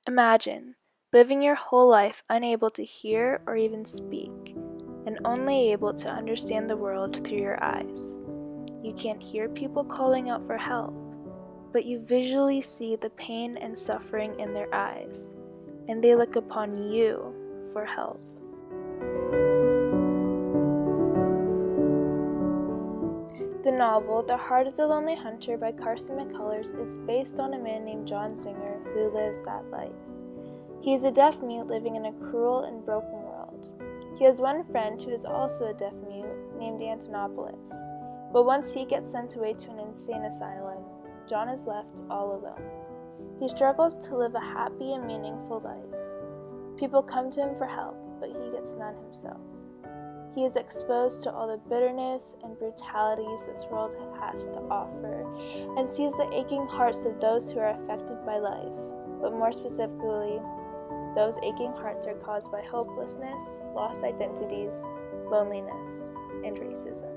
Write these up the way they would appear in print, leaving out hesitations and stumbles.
Imagine living your whole life unable to hear or even speak, and only able to understand the world through your eyes. You can't hear people calling out for help, but you visually see the pain and suffering in their eyes, and they look upon you for help. The novel The Heart is a Lonely Hunter by Carson McCullers is based on a man named John Singer who lives that life. He is a deaf-mute living in a cruel and broken world. He has one friend who is also a deaf-mute named Antonopoulos, but once he gets sent away to an insane asylum, John is left all alone. He struggles to live a happy and meaningful life. People come to him for help, but he gets none himself. He is exposed to all the bitterness and brutalities this world has to offer, and sees the aching hearts of those who are affected by life, but more specifically, those aching hearts are caused by hopelessness, lost identities, loneliness, and racism.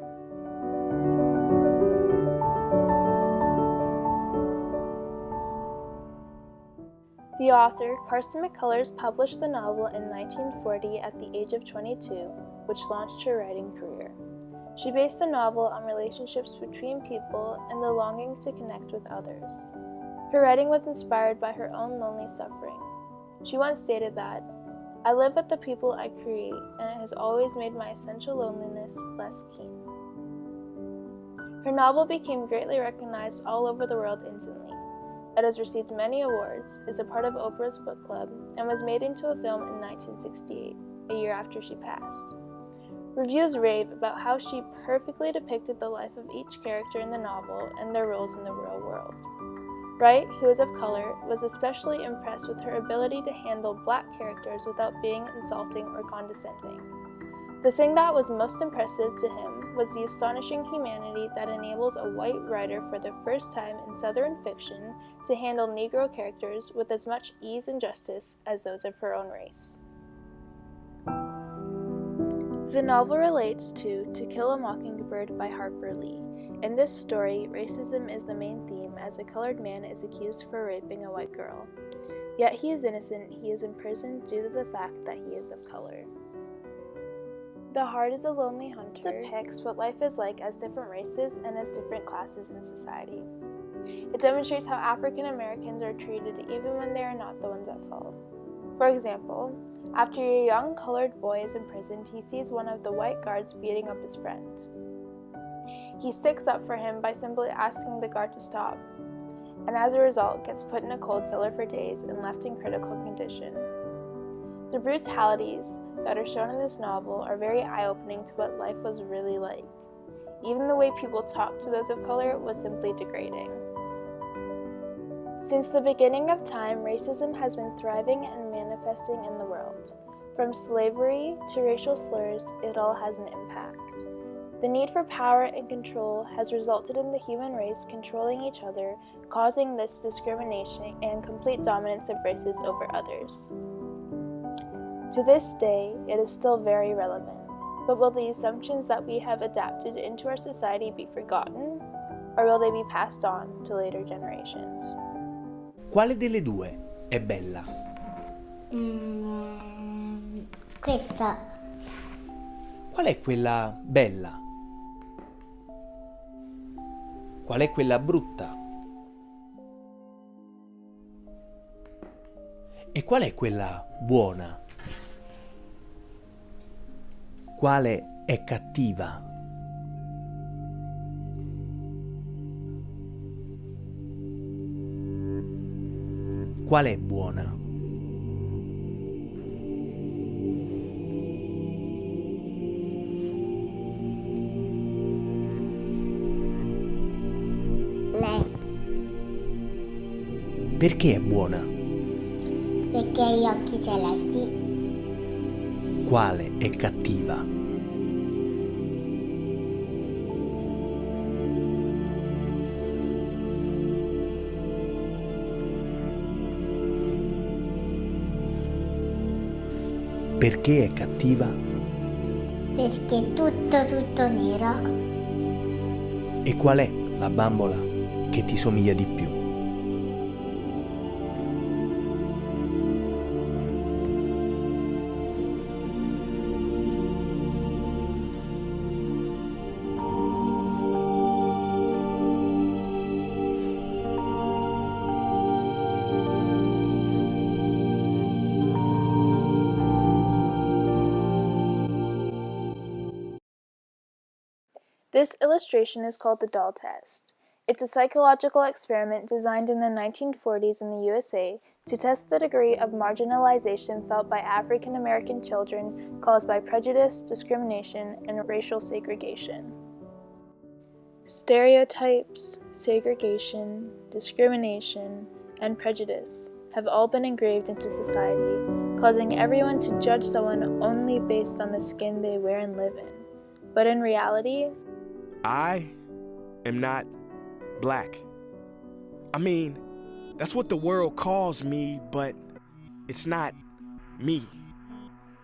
The author, Carson McCullers, published the novel in 1940 at the age of 22, which launched her writing career. She based the novel on relationships between people and the longing to connect with others. Her writing was inspired by her own lonely suffering. She once stated that, "I live with the people I create, and it has always made my essential loneliness less keen." Her novel became greatly recognized all over the world instantly. It has received many awards, is a part of Oprah's book club, and was made into a film in 1968, a year after she passed. Reviews rave about how she perfectly depicted the life of each character in the novel and their roles in the real world. Wright, who is of color, was especially impressed with her ability to handle Black characters without being insulting or condescending. The thing that was most impressive to him was the astonishing humanity that enables a white writer for the first time in Southern fiction to handle Negro characters with as much ease and justice as those of her own race. The novel relates To Kill a Mockingbird by Harper Lee. In this story, racism is the main theme as a colored man is accused for raping a white girl. Yet he is innocent, he is imprisoned due to the fact that he is of color. The Heart is a Lonely Hunter depicts what life is like as different races and as different classes in society. It demonstrates how African Americans are treated even when they are not the ones at fault. For example, after a young colored boy is imprisoned, he sees one of the white guards beating up his friend. He sticks up for him by simply asking the guard to stop, and as a result gets put in a cold cellar for days and left in critical condition. The brutalities that are shown in this novel are very eye-opening to what life was really like. Even the way people talked to those of color was simply degrading. Since the beginning of time, racism has been thriving and manifesting in the world. From slavery to racial slurs, it all has an impact. The need for power and control has resulted in the human race controlling each other, causing this discrimination and complete dominance of races over others. To this day, it is still very relevant, but will the assumptions that we have adapted into our society be forgotten, or will they be passed on to later generations? Quale delle due è bella? Questa. Qual è quella bella? Qual è quella brutta? E qual è quella buona? Quale è cattiva? Qual è buona? Lei. Perché è buona? Perché ha gli occhi celesti. Quale è cattiva? Perché è cattiva? Perché è tutto nero. E qual è la bambola che ti somiglia di più? This illustration is called the doll test. It's a psychological experiment designed in the 1940s in the USA to test the degree of marginalization felt by African American children caused by prejudice, discrimination, and racial segregation. Stereotypes, segregation, discrimination, and prejudice have all been engraved into society, causing everyone to judge someone only based on the skin they wear and live in. But in reality, I am not black. I mean, that's what the world calls me, but it's not me.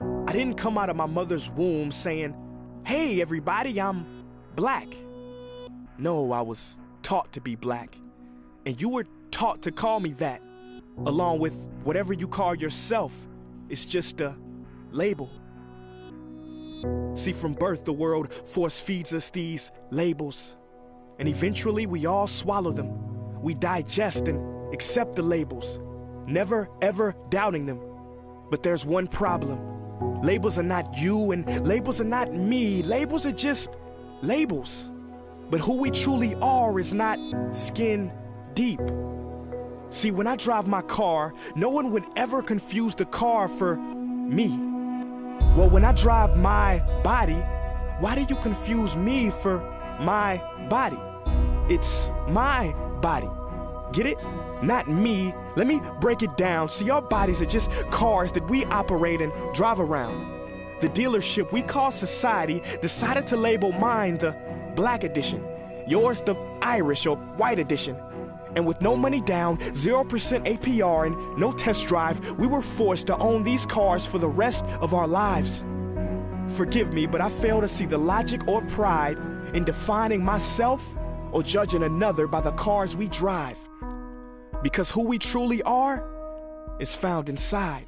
I didn't come out of my mother's womb saying, "Hey, everybody, I'm black." No, I was taught to be black, and you were taught to call me that, along with whatever you call yourself. It's just a label. See, from birth, the world force feeds us these labels, and eventually we all swallow them. We digest and accept the labels, never ever doubting them. But there's one problem. Labels are not you, and labels are not me. Labels are just labels. But who we truly are is not skin deep. See, when I drive my car, no one would ever confuse the car for me. Well, when I drive my body, why do you confuse me for my body? It's my body. Get it? Not me. Let me break it down. See, our bodies are just cars that we operate and drive around. The dealership we call society decided to label mine the black edition, yours the Irish or white edition. And with no money down, 0% APR, and no test drive, we were forced to own these cars for the rest of our lives. Forgive me, but I fail to see the logic or pride in defining myself or judging another by the cars we drive. Because who we truly are is found inside.